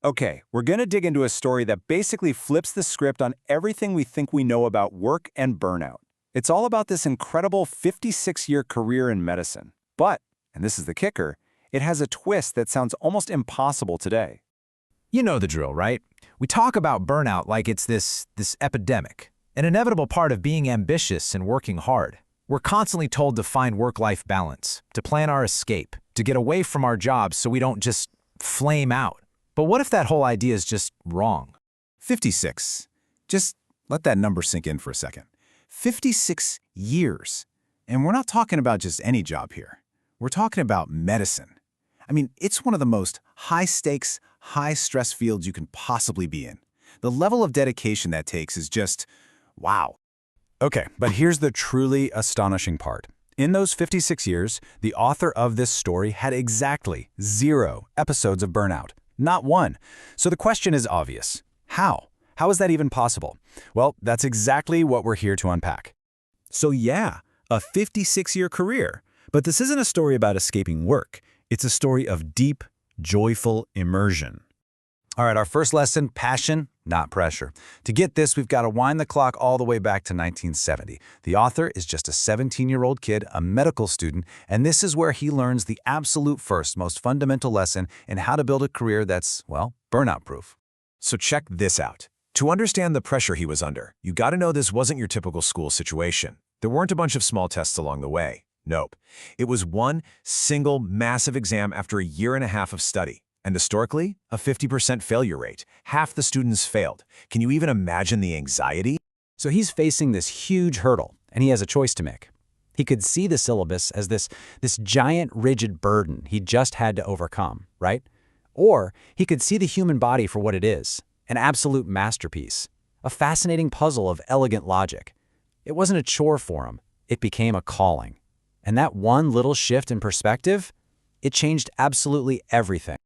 Okay, we're going to dig into a story that basically flips the script on everything we think we know about work and burnout. It's all about this incredible 56-year career in medicine. But, and this is the kicker, it has a twist that sounds almost impossible today. You know the drill, right? We talk about burnout like it's this epidemic, an inevitable part of being ambitious and working hard. We're constantly told to find work-life balance, to plan our escape, to get away from our jobs so we don't just flame out. But what if that whole idea is just wrong? 56. Just let that number sink in for a second. 56 years. And we're not talking about just any job here. We're talking about medicine. I mean, it's one of the most high-stakes, high-stress fields you can possibly be in. The level of dedication that takes is just, wow. Okay, but here's the truly astonishing part. In those 56 years, the author of this story had exactly 0 episodes of burnout. Not one. So the question is obvious. How? How is that even possible? Well, that's exactly what we're here to unpack. So yeah, a 56-year career. But this isn't a story about escaping work. It's a story of deep, joyful immersion. All right, our first lesson, passion, not pressure. To get this, we've got to wind the clock all the way back to 1970. The author is just a 17-year-old kid, a medical student, and this is where he learns the absolute first, most fundamental lesson in how to build a career that's, well, burnout-proof. So check this out. To understand the pressure he was under, you got to know this wasn't your typical school situation. There weren't a bunch of small tests along the way. Nope. It was one single massive exam after a year and a half of study. And historically, a 50% failure rate. Half the students failed. Can you even imagine the anxiety? So he's facing this huge hurdle, and he has a choice to make. He could see the syllabus as this giant, rigid burden he just had to overcome, right? Or he could see the human body for what it is, an absolute masterpiece, a fascinating puzzle of elegant logic. It wasn't a chore for him. It became a calling. And that one little shift in perspective, it changed absolutely everything.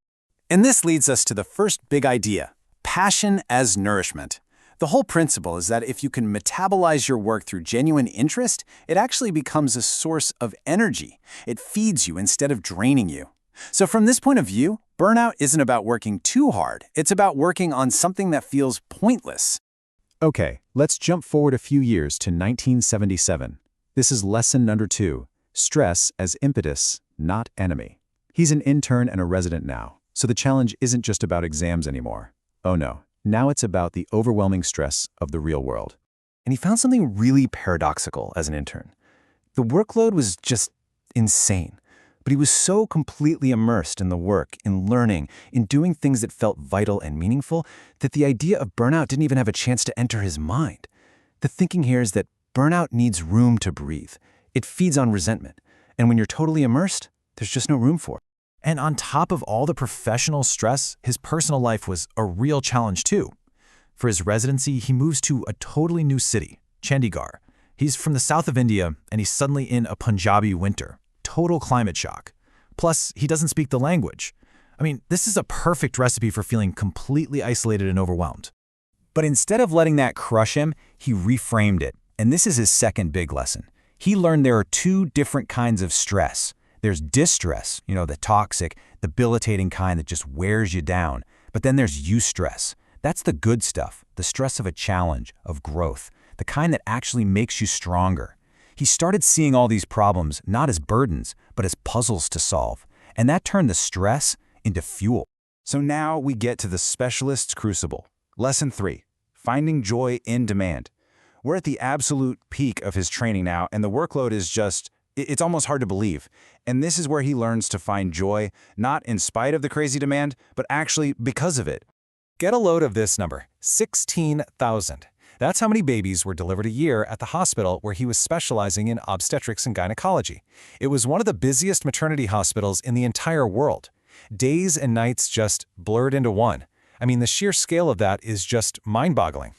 And this leads us to the first big idea, passion as nourishment. The whole principle is that if you can metabolize your work through genuine interest, it actually becomes a source of energy. It feeds you instead of draining you. So from this point of view, burnout isn't about working too hard. It's about working on something that feels pointless. Okay, let's jump forward a few years to 1977. This is lesson number 2, stress as impetus, not enemy. He's an intern and a resident now. So the challenge isn't just about exams anymore. Oh no, now it's about the overwhelming stress of the real world. And he found something really paradoxical as an intern. The workload was just insane, but he was so completely immersed in the work, in learning, in doing things that felt vital and meaningful, that the idea of burnout didn't even have a chance to enter his mind. The thinking here is that burnout needs room to breathe. It feeds on resentment. And when you're totally immersed, there's just no room for it. And on top of all the professional stress, his personal life was a real challenge too. For his residency, he moves to a totally new city, Chandigarh. He's from the south of India, and he's suddenly in a Punjabi winter. Total climate shock. Plus, he doesn't speak the language. I mean, this is a perfect recipe for feeling completely isolated and overwhelmed. But instead of letting that crush him, he reframed it. And this is his second big lesson. He learned there are 2 different kinds of stress. There's distress, the toxic, debilitating kind that just wears you down. But then there's eustress. That's the good stuff, the stress of a challenge, of growth, the kind that actually makes you stronger. He started seeing all these problems not as burdens, but as puzzles to solve. And that turned the stress into fuel. So now we get to the specialist's crucible. Lesson 3, finding joy in demand. We're at the absolute peak of his training now, and the workload is just, it's almost hard to believe. And this is where he learns to find joy, not in spite of the crazy demand, but actually because of it. Get a load of this number, 16,000. That's how many babies were delivered a year at the hospital where he was specializing in obstetrics and gynecology. It was one of the busiest maternity hospitals in the entire world. Days and nights just blurred into one. I mean, the sheer scale of that is just mind-boggling.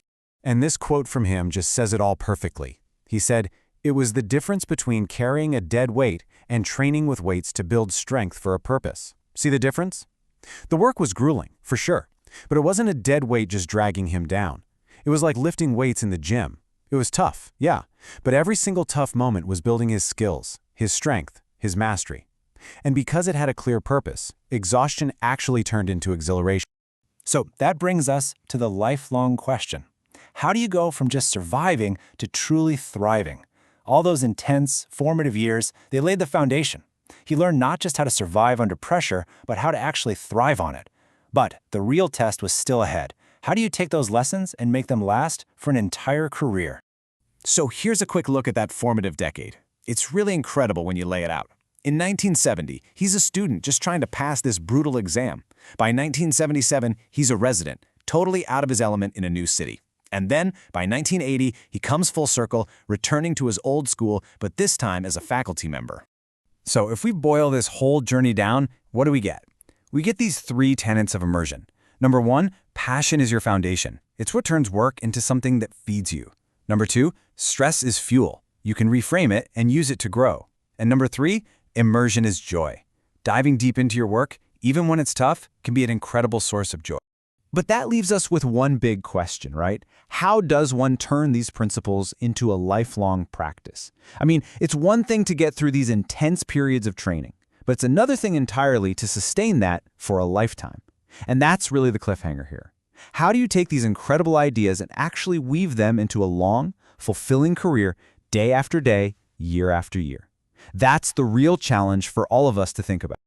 And this quote from him just says it all perfectly. He said, "It was the difference between carrying a dead weight and training with weights to build strength for a purpose." See the difference? The work was grueling, for sure, but it wasn't a dead weight just dragging him down. It was like lifting weights in the gym. It was tough, yeah, but every single tough moment was building his skills, his strength, his mastery. And because it had a clear purpose, exhaustion actually turned into exhilaration. So that brings us to the lifelong question. How do you go from just surviving to truly thriving? All those intense, formative years, they laid the foundation. He learned not just how to survive under pressure, but how to actually thrive on it. But the real test was still ahead. How do you take those lessons and make them last for an entire career? So here's a quick look at that formative decade. It's really incredible when you lay it out. In 1970, he's a student just trying to pass this brutal exam. By 1977, he's a resident, totally out of his element in a new city. And then, by 1980, he comes full circle, returning to his old school, but this time as a faculty member. So if we boil this whole journey down, what do we get? We get these 3 tenets of immersion. Number 1, passion is your foundation. It's what turns work into something that feeds you. Number 2, stress is fuel. You can reframe it and use it to grow. And number 3, immersion is joy. Diving deep into your work, even when it's tough, can be an incredible source of joy. But that leaves us with one big question, right? How does one turn these principles into a lifelong practice? I mean, it's one thing to get through these intense periods of training, but it's another thing entirely to sustain that for a lifetime. And that's really the cliffhanger here. How do you take these incredible ideas and actually weave them into a long, fulfilling career day after day, year after year? That's the real challenge for all of us to think about.